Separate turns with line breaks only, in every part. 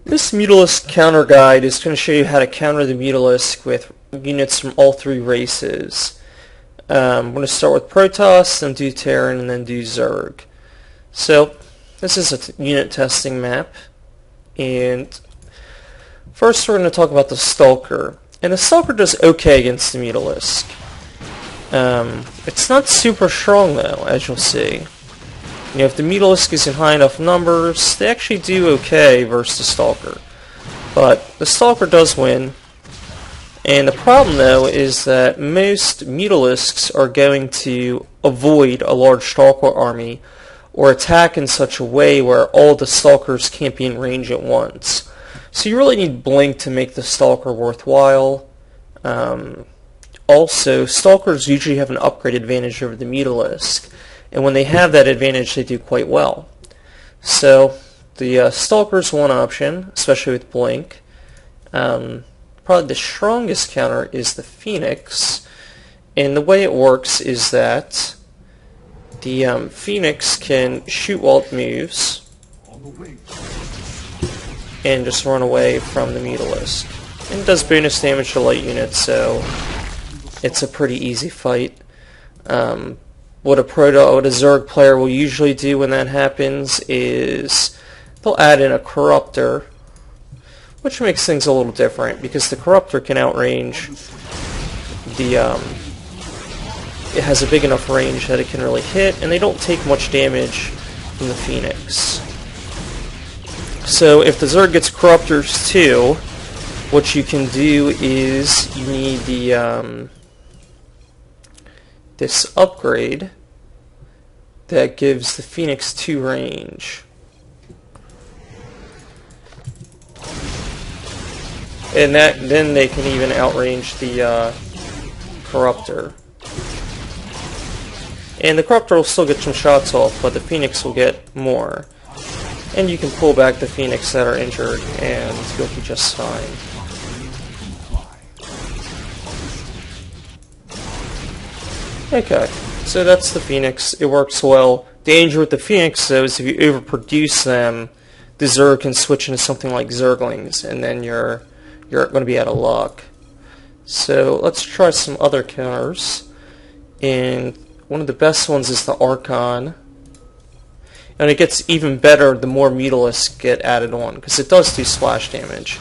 This Mutalisk counter guide is going to show you how to counter the Mutalisk with units from all three races. I'm going to start with Protoss, then do Terran, and then do Zerg. So, this is a unit testing map, and first we're going to talk about the Stalker. And the Stalker does okay against the Mutalisk. It's not super strong though, as you'll see. You know, if the Mutalisk is in high enough numbers, they actually do okay versus the Stalker. But the Stalker does win. And the problem though is that most Mutalisks are going to avoid a large Stalker army or attack in such a way where all the Stalkers can't be in range at once. So you really need Blink to make the Stalker worthwhile. Also, Stalkers usually have an upgrade advantage over the Mutalisk, and when they have that advantage, they do quite well. So, the Stalker's one option, especially with Blink. Probably the strongest counter is the Phoenix, and the way it works is that the Phoenix can shoot while it moves, and just run away from the Mutalisk. And it does bonus damage to light units, so it's a pretty easy fight. What a Zerg player will usually do when that happens is they'll add in a Corruptor, which makes things a little different because the Corruptor can outrange the it has a big enough range that it can really hit, and they don't take much damage from the Phoenix. So if the Zerg gets Corruptors too, what you can do is you need the this upgrade that gives the Phoenix 2 range. And then they can even outrange the Corruptor. And the Corruptor will still get some shots off, but the Phoenix will get more. And you can pull back the Phoenix that are injured, and you'll be just fine. Okay, so that's the Phoenix. It works well. Danger with the Phoenix, though, is if you overproduce them, the Zerg can switch into something like Zerglings, and then you're going to be out of luck. So let's try some other counters. And one of the best ones is the Archon. And it gets even better the more Mutalisks get added on, because it does do splash damage.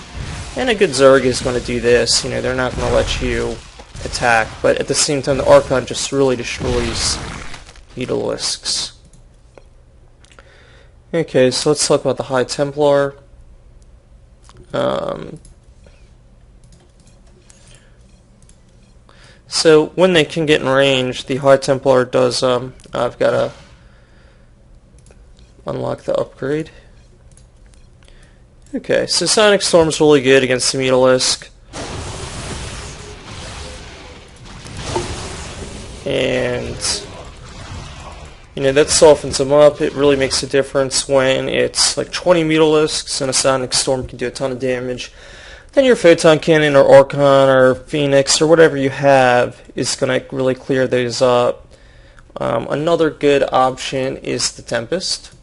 And a good Zerg is going to do this. You know, they're not going to let you attack, but at the same time the Archon just really destroys Mutalisks. Okay, so let's talk about the High Templar. So when they can get in range, the High Templar does, I've got to unlock the upgrade. Okay, so Sonic Storm's really good against the Mutalisk. And, you know, that softens them up. It really makes a difference when it's like 20 Mutalisks and a Sonic Storm can do a ton of damage. Then your Photon Cannon or Archon or Phoenix or whatever you have is going to really clear those up. Another good option is the Tempest.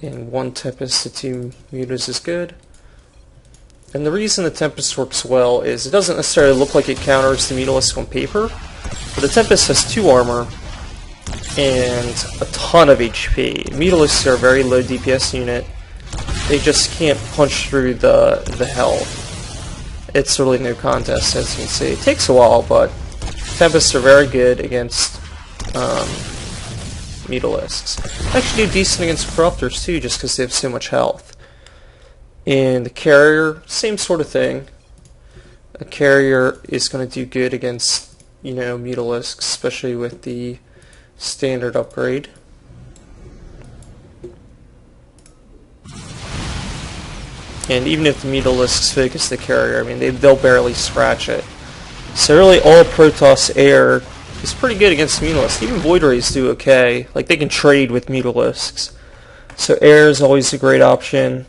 And one Tempest to 2 Mutas is good. And the reason the Tempest works well is it doesn't necessarily look like it counters the Mutalisk on paper, but the Tempest has 2 armor and a ton of HP. Mutalisks are a very low DPS unit. They just can't punch through the health. It's really no contest, as you can see. It takes a while, but Tempests are very good against Mutalisks. Actually do decent against Corruptors too, just because they have so much health. And the Carrier, same sort of thing. A Carrier is going to do good against, you know, Mutalisks, especially with the standard upgrade. And even if the Mutalisks focus the Carrier, I mean, they'll barely scratch it. So really all Protoss Air is pretty good against Mutalisks. Even Void Rays do okay. Like, they can trade with Mutalisks. So Air is always a great option.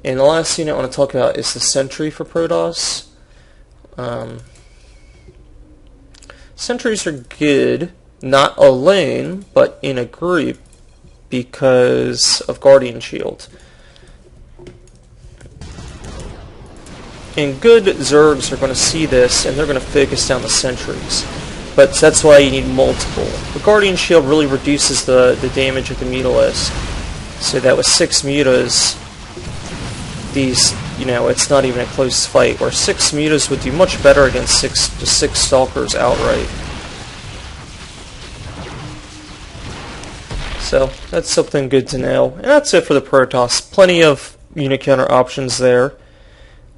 And the last unit I want to talk about is the Sentry for Protoss. Sentries are good, not alone, but in a group because of Guardian Shield. And good Zergs are going to see this, and they're going to focus down the sentries. But that's why you need multiple. The Guardian Shield really reduces the damage of the Mutalisk, so that with 6 Mutas, these, it's not even a close fight, where 6 Mutas would do much better against 6 Stalkers outright. So, that's something good to know. And that's it for the Protoss. Plenty of unit counter options there.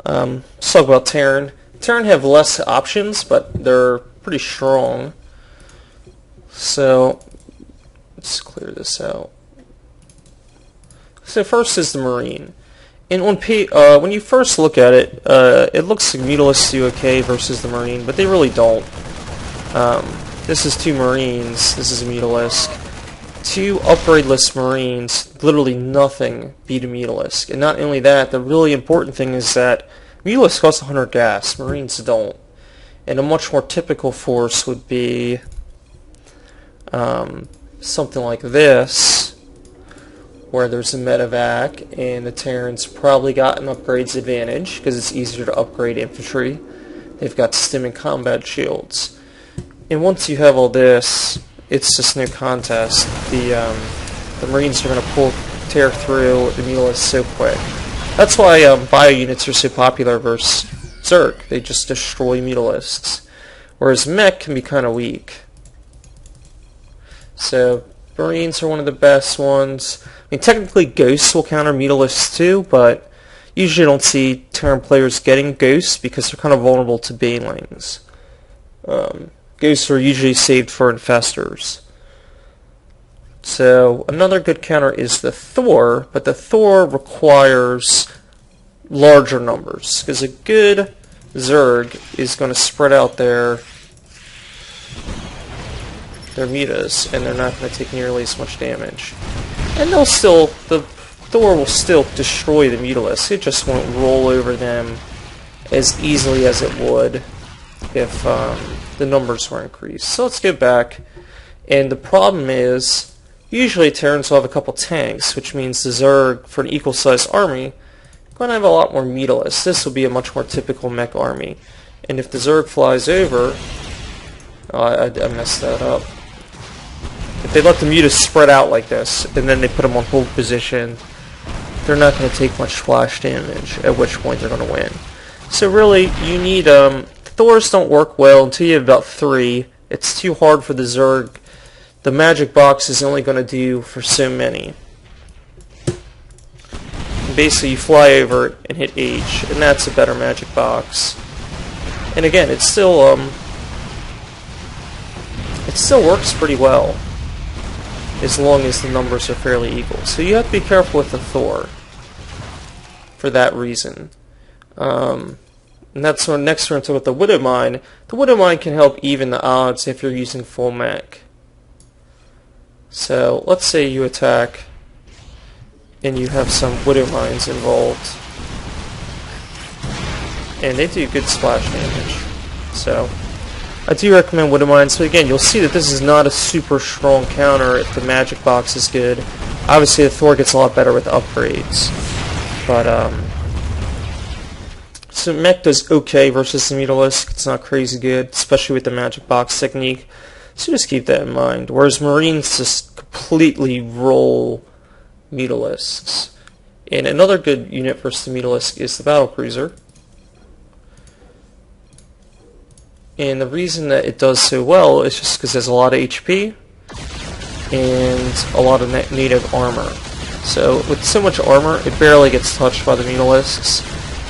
Let's talk about Terran. Terran have less options, but they're pretty strong. So, let's clear this out. So first is the Marine. And when you first look at it, it looks like Mutalisks do okay versus the Marine, but they really don't. This is 2 Marines, this is a Mutalisk. 2 upgradeless Marines, literally nothing beat a Mutalisk. And not only that, the really important thing is that Mutalisks cost 100 gas, Marines don't. And a much more typical force would be something like this, where there's a medevac, and the Terrans probably got an upgrades advantage, because it's easier to upgrade infantry. They've got stim and combat shields. And once you have all this, it's just no contest. The Marines are going to tear through the Mutalisks so quick. That's why bio units are so popular versus Zerg. They just destroy Mutalisks. Whereas mech can be kind of weak. So Marines are one of the best ones. I mean, technically Ghosts will counter Mutalisks too, but usually don't see Terran players getting Ghosts because they're kind of vulnerable to Banelings. Ghosts are usually saved for Infestors. So another good counter is the Thor, but the Thor requires larger numbers, because a good Zerg is going to spread out their mutas, and they're not going to take nearly as much damage. And the Thor will still destroy the Mutalisks. It just won't roll over them as easily as it would if the numbers were increased. So let's get back. And the problem is, usually Terrans will have a couple tanks, which means the Zerg, for an equal-sized army, going to have a lot more Mutalisks. This will be a much more typical mech army. And if the Zerg flies over, I messed that up. If they let the Mutas spread out like this, and then they put them on hold position, they're not going to take much splash damage, at which point they're going to win. So really, you need, Thors don't work well until you have about 3. It's too hard for the Zerg. The magic box is only going to do for so many. Basically, you fly over it and hit H, and that's a better magic box. And again, it still works pretty well, as long as the numbers are fairly equal. So you have to be careful with the Thor for that reason. And that's when next we're going to talk about the Widow Mine. The Widow Mine can help even the odds if you're using full mech. So let's say you attack and you have some Widow Mines involved, and they do good splash damage. So I do recommend Widow Mines. So again, you'll see that this is not a super strong counter if the magic box is good. Obviously the Thor gets a lot better with upgrades, but so mech does okay versus the Mutalisk. It's not crazy good, especially with the magic box technique. So just keep that in mind. Whereas Marines just completely roll Mutalisks. And another good unit versus the Mutalisk is the Battlecruiser. And the reason that it does so well is just because there's a lot of HP and a lot of native armor. So with so much armor, it barely gets touched by the Mutalisks.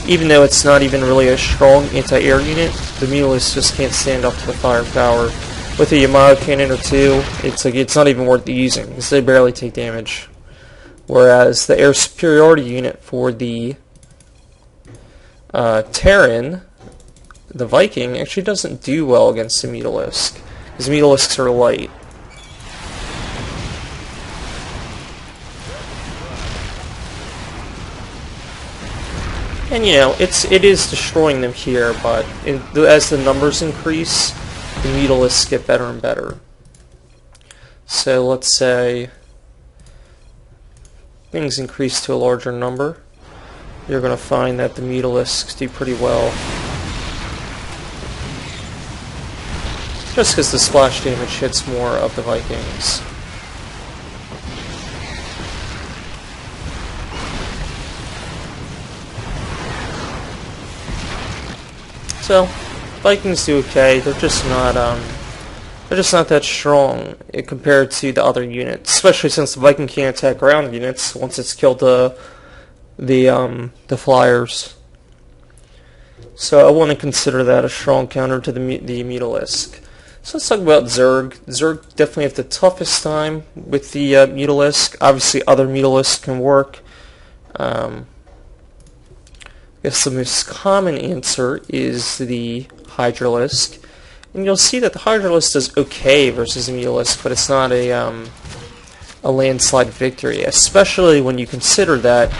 Even though it's not even really a strong anti-air unit, the Mutalisks just can't stand up to the firepower. With a Yamato cannon or 2, it's not even worth using, because they barely take damage. Whereas the air superiority unit for the Terran, the Viking, actually doesn't do well against the Mutalisk, because Mutalisks are light. And it is destroying them here, but as the numbers increase, the Mutalisks get better and better. So let's say things increase to a larger number. you're going to find that the Mutalisks do pretty well. Just because the splash damage hits more of the Vikings. So, Vikings do okay. They're just not that strong compared to the other units, especially since the Viking can't attack ground units once it's killed the flyers. So I wouldn't consider that a strong counter to the Mutalisk. So let's talk about Zerg. Zerg definitely have the toughest time with the Mutalisk. Obviously, other Mutalisks can work. I guess the most common answer is the Hydralisk. And you'll see that the Hydralisk does okay versus the Mutalisk, but it's not a landslide victory, especially when you consider that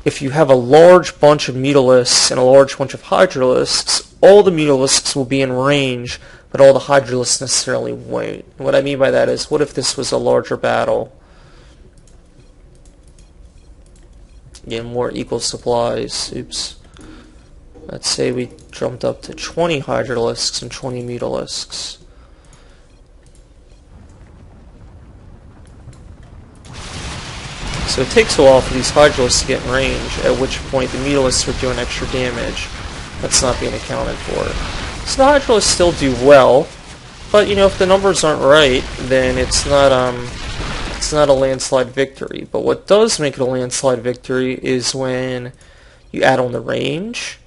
if you have a large bunch of Mutalisks and a large bunch of Hydralisks, all the Mutalisks will be in range, but all the Hydralisks necessarily won't. And what I mean by that is, what if this was a larger battle? Get more equal supplies. Oops. Let's say we jumped up to 20 Hydralisks and 20 Mutalisks. So it takes a while for these Hydralisks to get in range, at which point the Mutalisks are doing extra damage. That's not being accounted for. So the Hydralisks still do well, but you know, if the numbers aren't right, then it's not a landslide victory. But what does make it a landslide victory is when you add on the range,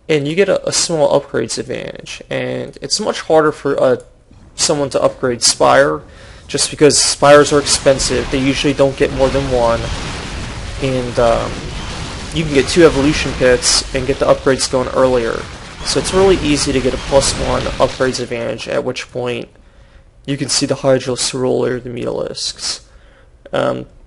and you get a small upgrades advantage. And it's much harder for someone to upgrade Spire, just because Spires are expensive. They usually don't get more than one, and you can get 2 evolution pits and get the upgrades going earlier. So it's really easy to get a +1 upgrades advantage, at which point you can see the Hydralisks roll over the Mutalisks.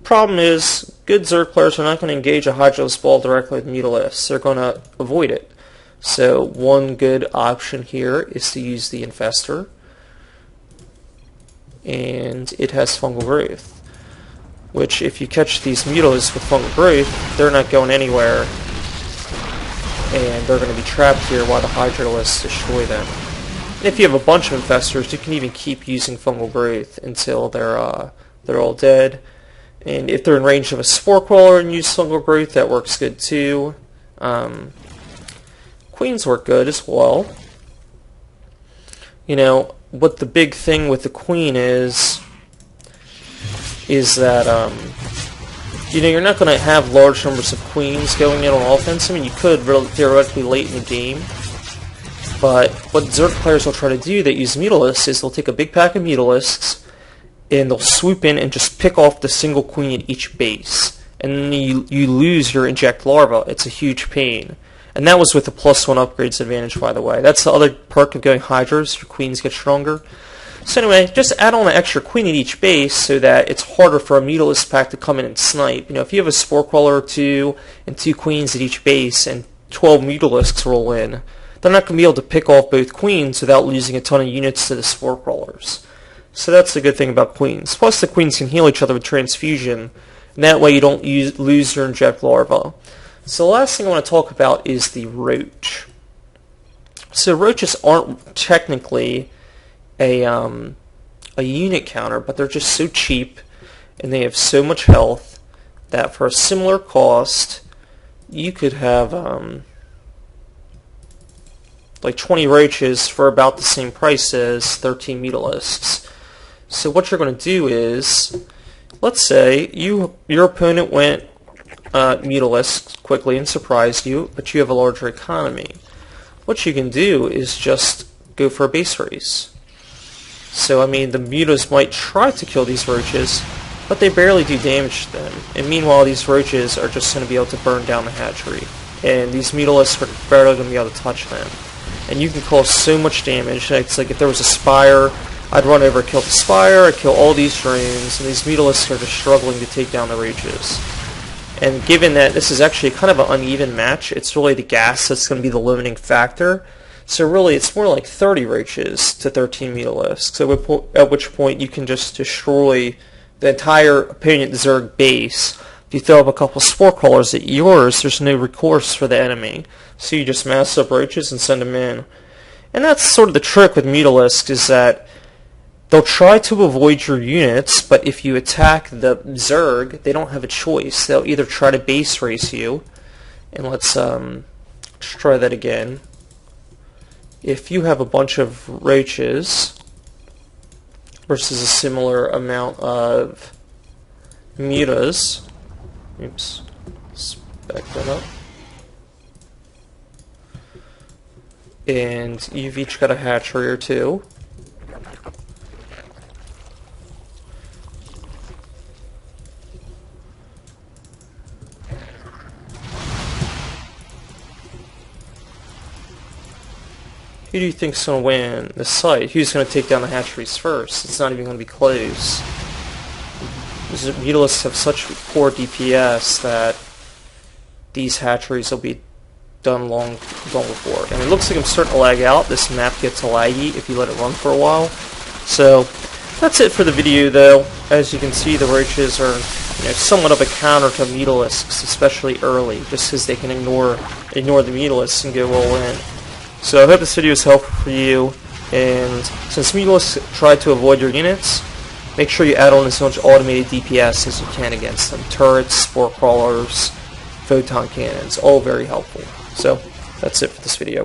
Problem is, good Zerg players are not going to engage a Hydralisk ball directly with Mutalisks. They're going to avoid it. So one good option here is to use the Infestor, and it has fungal growth, which if you catch these Mutalisks with fungal growth, they're not going anywhere, and they're going to be trapped here while the Hydralisks destroy them. And if you have a bunch of Infestors, you can even keep using fungal growth until they're all dead. And if they're in range of a Spore Crawler and use fungal growth, that works good too. Queens work good as well. You know, what the big thing with the Queen is that, you know, you're not going to have large numbers of Queens going in on offense. I mean, you could theoretically late in the game. But what Zerg players will try to do that use Mutalisks is they'll take a big pack of Mutalisks and they'll swoop in and just pick off the single queen at each base. And then you lose your inject larva. It's a huge pain. And that was with the +1 upgrades advantage, by the way. That's the other perk of going Hydras. Your queens get stronger. So anyway, just add on an extra queen at each base so that it's harder for a Mutalisk pack to come in and snipe. You know, if you have a Spore Crawler or 2 and 2 queens at each base and 12 Mutalisks roll in, they're not going to be able to pick off both queens without losing a ton of units to the Spore Crawlers. So that's the good thing about queens. Plus the queens can heal each other with transfusion, and that way you don't lose your inject larva. So the last thing I want to talk about is the roach. So roaches aren't technically a unit counter, but they're just so cheap and they have so much health that for a similar cost you could have like 20 roaches for about the same price as 13 Mutalisks. So what you're going to do is, let's say your opponent went Mutalisks quickly and surprised you, but you have a larger economy. What you can do is just go for a base race. So I mean, the Mutas might try to kill these roaches, but they barely do damage to them. And meanwhile, these roaches are just going to be able to burn down the hatchery, and these Mutalisks are barely going to be able to touch them. And you can cause so much damage. It's like if there was a Spire, I'd run over, kill the Spire, I'd kill all these drones, and these Mutalisks are just struggling to take down the roaches. And given that this is actually kind of an uneven match, it's really the gas that's going to be the limiting factor. So really, it's more like 30 roaches to 13 Mutalisks. So at which point you can just destroy the entire opponent Zerg base If you throw up a couple spore crawlers at yours, there's no recourse for the enemy. So you just mass up roaches and send them in. And that's sort of the trick with Mutalisks, is that they'll try to avoid your units, but if you attack the Zerg, they don't have a choice. They'll either try to base race you, and let's try that again. If you have a bunch of roaches versus a similar amount of mutas, oops, let's back that up. And you've each got a hatchery or two. Who do you think's going to win this fight? Who's going to take down the hatcheries first? It's not even going to be close. The Mutalisks have such poor DPS that these hatcheries will be done long before. And it looks like I'm starting to lag out. This map gets laggy if you let it run for a while. So that's it for the video, though. As you can see, the roaches are somewhat of a counter to Mutalisks, especially early, just because they can ignore the Mutalisks and go all in. So I hope this video is helpful for you. And since Mutalisks try to avoid your units, make sure you add on as much automated DPS as you can against them. Turrets, spore crawlers, photon cannons, all very helpful. So that's it for this video.